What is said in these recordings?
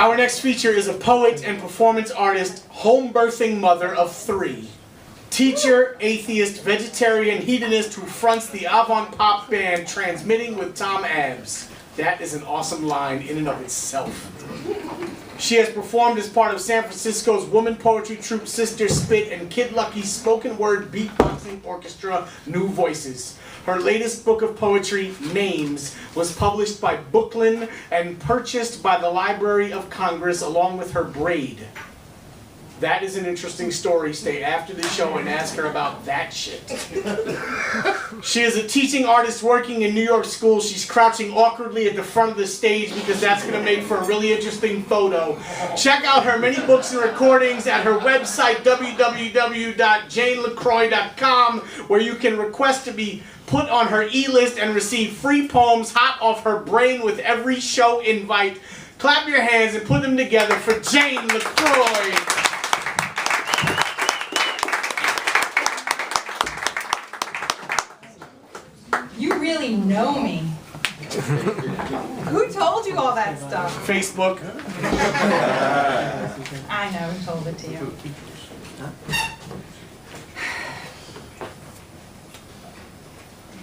Our next feature is a poet and performance artist, home-birthing mother of 3. Teacher, atheist, vegetarian, hedonist who fronts the avant-pop band Transmitting with Tom Abs. That is an awesome line in and of itself. She has performed as part of San Francisco's woman poetry troupe Sister Spit and Kid Lucky's spoken word beatboxing orchestra, New Voices. Her latest book of poetry, Names, was published by Booklyn and purchased by the Library of Congress along with her braid. That is an interesting story. Stay after the show and ask her about that shit. She is a teaching artist working in New York schools. She's crouching awkwardly at the front of the stage because that's going to make for a really interesting photo. Check out her many books and recordings at her website, www.janelacroy.com, where you can request to be put on her e-list and receive free poems hot off her brain with every show invite. Clap your hands and put them together for Jane LeCroy. You really know me. Who told you all that stuff? Facebook. I know who told it to you.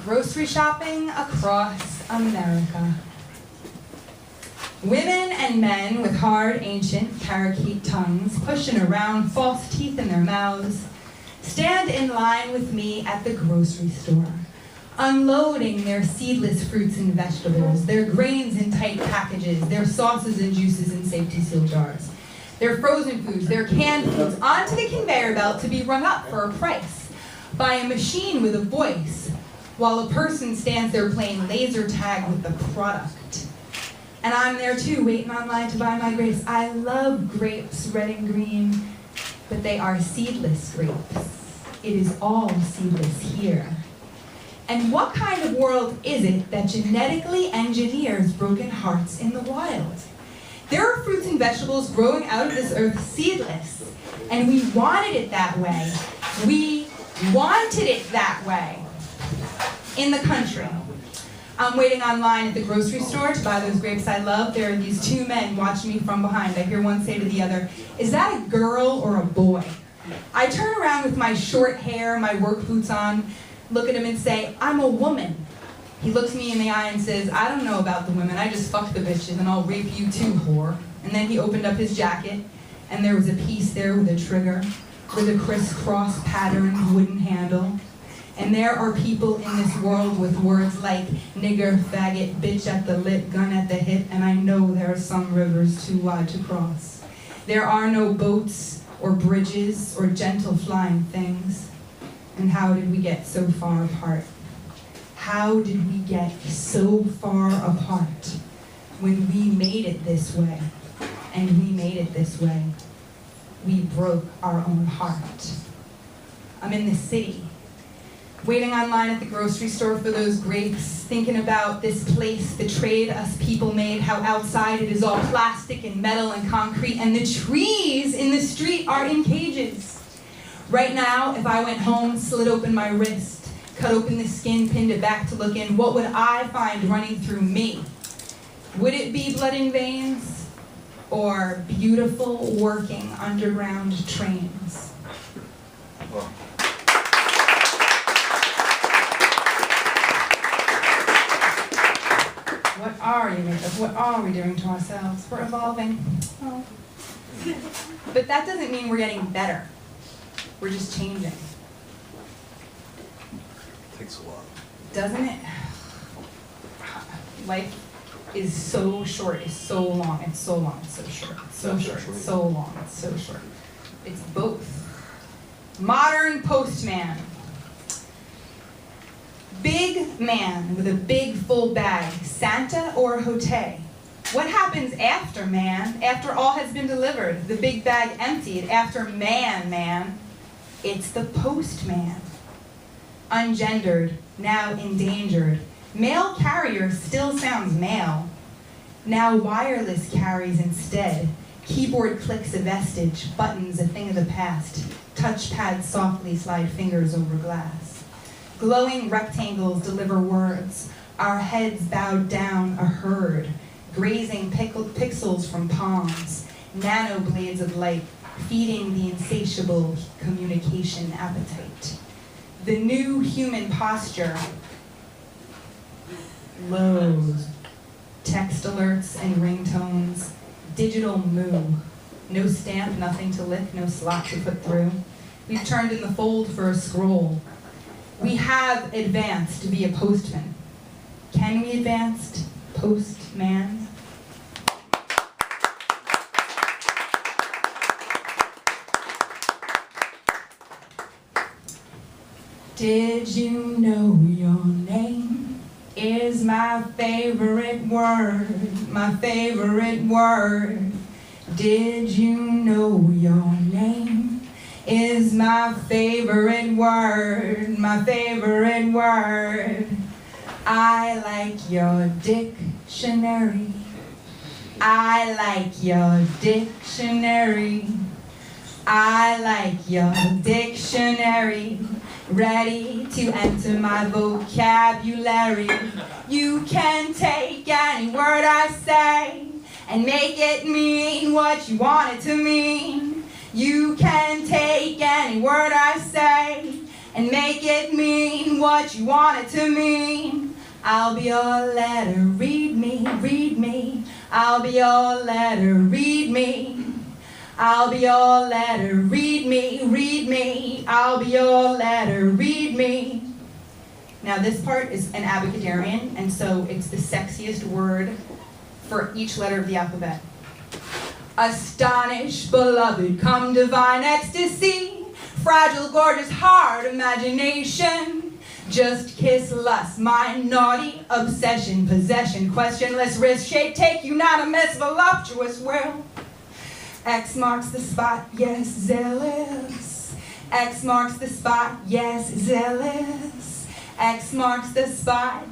Grocery shopping across America. Women and men with hard, ancient, parakeet tongues, pushing around false teeth in their mouths, stand in line with me at the grocery store, unloading their seedless fruits and vegetables, their grains in tight packages, their sauces and juices in safety seal jars, their frozen foods, their canned foods, onto the conveyor belt to be rung up for a price by a machine with a voice, while a person stands there playing laser tag with the product. And I'm there too, waiting online to buy my grapes. I love grapes, red and green, but they are seedless grapes. It is all seedless here. And what kind of world is it that genetically engineers broken hearts in the wild? There are fruits and vegetables growing out of this earth seedless, and we wanted it that way. We wanted it that way in the country. I'm waiting online at the grocery store to buy those grapes I love. There are these 2 men watching me from behind. I hear one say to the other, "Is that a girl or a boy?" I turn around with my short hair, my work boots on, look at him and say, "I'm a woman." He looks me in the eye and says, "I don't know about the women, I just fuck the bitches and I'll rape you too, whore." And then he opened up his jacket and there was a piece there with a trigger, with a crisscross patterned wooden handle. And there are people in this world with words like nigger, faggot, bitch at the lip, gun at the hip, and I know there are some rivers too wide to cross. There are no boats or bridges or gentle flying things. And how did we get so far apart? How did we get so far apart when we made it this way? And we made it this way. We broke our own heart. I'm in the city, waiting online at the grocery store for those grapes, thinking about this place, the trade us people made, how outside it is all plastic and metal and concrete, and the trees in the street are in cages. Right now, if I went home, slit open my wrist, cut open the skin, pinned it back to look in, what would I find running through me? Would it be blood in veins or beautiful working underground trains? What are you made of? What are we doing to ourselves? We're evolving. Oh. But that doesn't mean we're getting better. We're just changing. Takes a lot. Doesn't it? Life is so short, it's so long, it's so long, it's so short, it's so short, it's so long, it's so short. It's both. Modern postman. Big man with a big full bag, Santa or Hote? What happens after man, after all has been delivered, the big bag emptied, after man? It's the postman. Ungendered, now endangered. Mail carrier still sounds male. Now wireless carries instead. Keyboard clicks a vestige, buttons a thing of the past. Touchpad softly slide fingers over glass. Glowing rectangles deliver words. Our heads bowed down a herd. grazing pixels from palms, nano blades of light, feeding the insatiable communication appetite. The new human posture, lows, text alerts and ringtones, digital moo, no stamp, nothing to lick, no slot to put through. We've turned in the fold for a scroll. We have advanced via postman. Can we advance postman? Did you know your name is my favorite word, my favorite word? Did you know your name is my favorite word, my favorite word? I like your dictionary. I like your dictionary. I like your dictionary. Ready to enter my vocabulary. You can take any word I say and make it mean what you want it to mean. You can take any word I say and make it mean what you want it to mean. I'll be your letter, read me, read me. I'll be your letter, read me. I'll be your letter, read me, read me. I'll be your letter, read me. Now this part is an abecedarian, and so it's the sexiest word for each letter of the alphabet. Astonish, beloved, come divine ecstasy, fragile, gorgeous heart, imagination. Just kiss lust, my naughty obsession, possession, questionless wrist, shape, take you not a mess, voluptuous will. X marks the spot, yes, zealous. X marks the spot, yes, zealous. X marks the spot,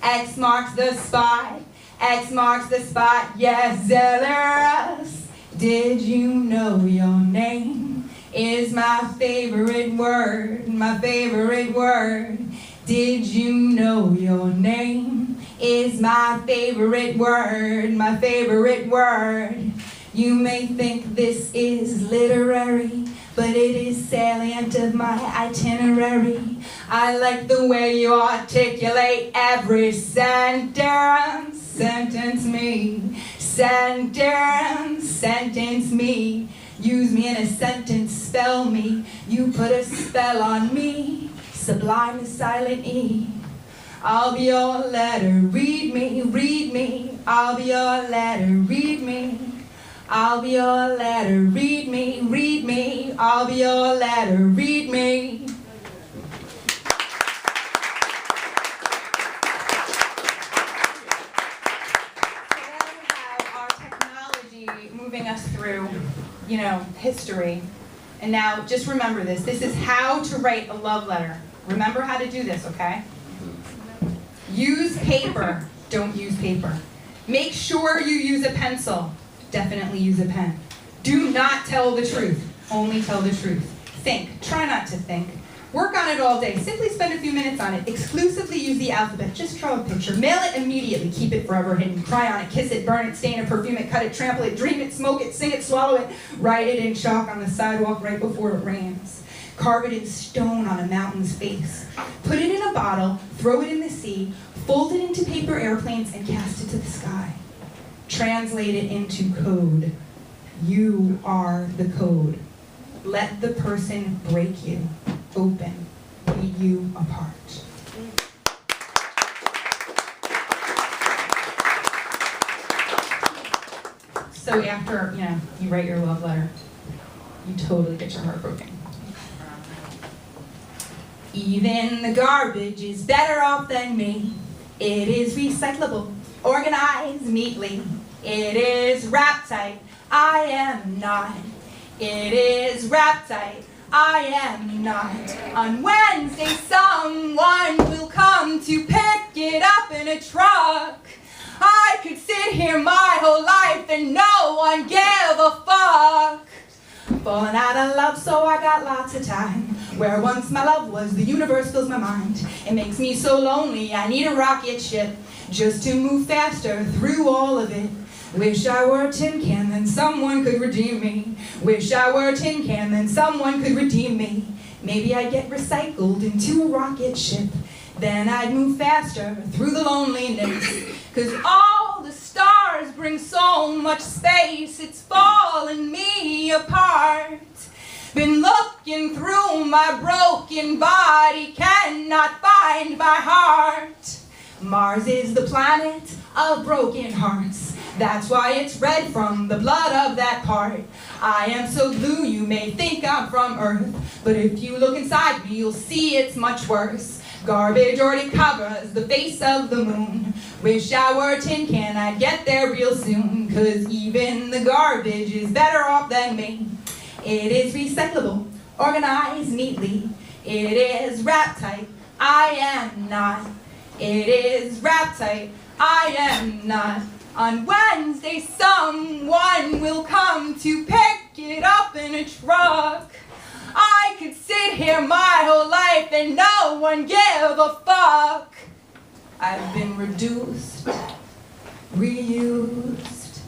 X marks the spot, X marks the spot, yes, zealous. Did you know your name is my favorite word, my favorite word? Did you know your name is my favorite word, my favorite word? You may think this is literary, but it is salient of my itinerary. I like the way you articulate every sentence. Sentence me, sentence, sentence me. Use me in a sentence, spell me. You put a spell on me, sublime the silent E. I'll be your letter, read me, read me. I'll be your letter, read me. I'll be your letter, read me, read me. I'll be your letter, read me. Moving us through, history. And now, just remember this. This is how to write a love letter. Remember how to do this, okay? Use paper. Don't use paper. Make sure you use a pencil. Definitely use a pen. Do not tell the truth. Only tell the truth. Think. Try not to think. Work on it all day. Simply spend a few minutes on it. Exclusively use the alphabet. Just draw a picture. Mail it immediately. Keep it forever hidden. Cry on it. Kiss it. Burn it. Stain it. Perfume it. Cut it. Trample it. Dream it. Smoke it. Sing it. Swallow it. Write it in chalk on the sidewalk right before it rains. Carve it in stone on a mountain's face. Put it in a bottle. Throw it in the sea. Fold it into paper airplanes and cast it to the sky. Translate it into code. You are the code. Let the person break you open, beat you apart. So after, you write your love letter, you totally get your heart broken. Even the garbage is better off than me. It is recyclable, organized neatly. It is wrapped tight, I am not. It is wrapped tight, I am not. On Wednesday, someone will come to pick it up in a truck. I could sit here my whole life and no one give a fuck. Falling out of love, so I got lots of time. Where once my love was, the universe fills my mind. It makes me so lonely, I need a rocket ship just to move faster through all of it. Wish I were a tin can, then someone could redeem me. Wish I were a tin can, then someone could redeem me. Maybe I'd get recycled into a rocket ship. Then I'd move faster through the loneliness. 'Cause all the stars bring so much space, it's falling me apart. Been looking through my broken body, cannot find my heart. Mars is the planet of broken hearts. That's why it's red from the blood of that part. I am so blue you may think I'm from Earth, but if you look inside me you'll see it's much worse. Garbage already covers the face of the moon. Wish I were a tin can, I'd get there real soon. 'Cause even the garbage is better off than me. It is recyclable, organized neatly. It is wrap tight, I am not. It is wrap tight, I am not. On Wednesday someone will come to pick it up in a truck. I could sit here my whole life and no one give a fuck. I've been reduced, reused,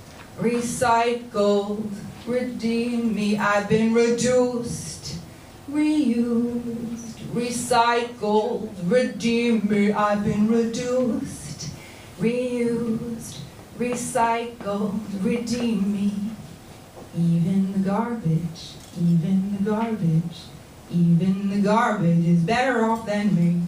recycled, redeem me. I've been reduced, reused, recycled, redeem me. I've been reduced, reused, recycled, redeem me. Even the garbage, even the garbage, even the garbage is better off than me.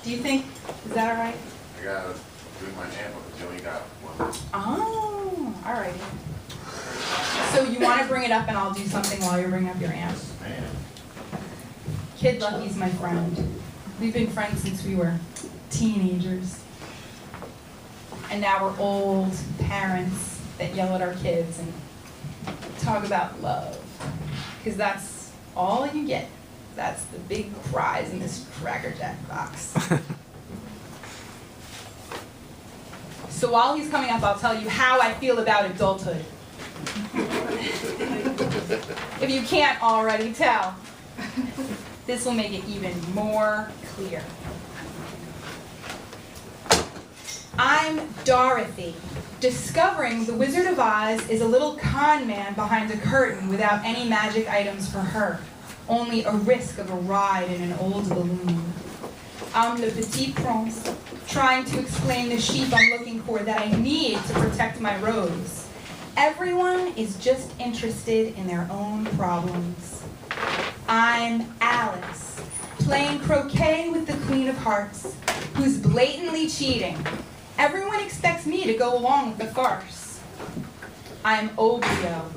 Do you think, is that all right? I gotta do my amp because you only got one. Oh, all right. So you want to bring it up and I'll do something while you're bringing up your amp? Man. Kid Lucky's my friend. We've been friends since we were teenagers. And now we're old parents that yell at our kids and talk about love. Because that's all you get. That's the big prize in this Cracker Jack box. So while he's coming up, I'll tell you how I feel about adulthood. If you can't already tell, this will make it even more clear. I'm Dorothy, discovering the Wizard of Oz is a little con man behind a curtain without any magic items for her, only a risk of a ride in an old balloon. I'm Le Petit Prince, trying to explain the sheep I'm looking for that I need to protect my rose. Everyone is just interested in their own problems. I'm Alice, playing croquet with the Queen of Hearts, who's blatantly cheating. Everyone expects me to go along with the farce. I'm Obio.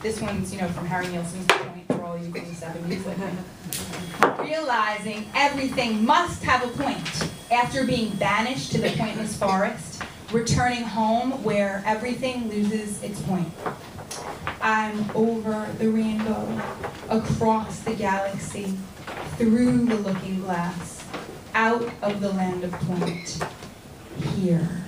This one's, from Harry Nielsen's The Point for all you from the 70s like me. Realizing everything must have a point after being banished to the pointless forest, returning home where everything loses its point. I'm over the rainbow, across the galaxy, through the looking glass, out of the land of point, here.